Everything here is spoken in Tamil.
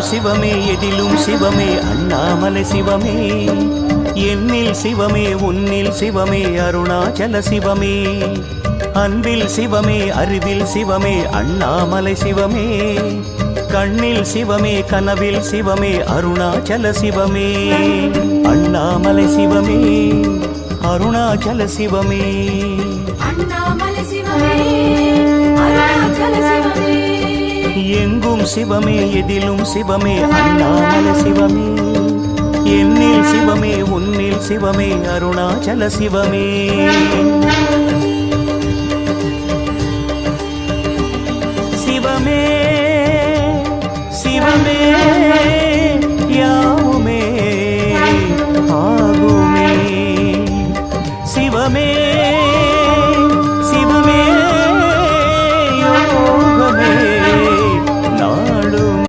சிவமே எதிலும் சிவமே அண்ணாமலை சிவமே எண்ணில் சிவமே உன்னில் சிவமே அருணாச்சல சிவமே அன்பில் சிவமே அறிவில் சிவமே அண்ணாமலை சிவமே கண்ணில் சிவமே கனவில் சிவமே அருணாச்சல சிவமே அண்ணாமலை சிவமே அருணாச்சல சிவமே அண்ணாமலை சிவமே அருணாச்சல சிவமே எங்கும் சிவமே எதிலும் சிவமே அண்ணாமலை சிவமே எண்ணில் சிவமே உன்னில் சிவமே அருணாச்சல சிவமே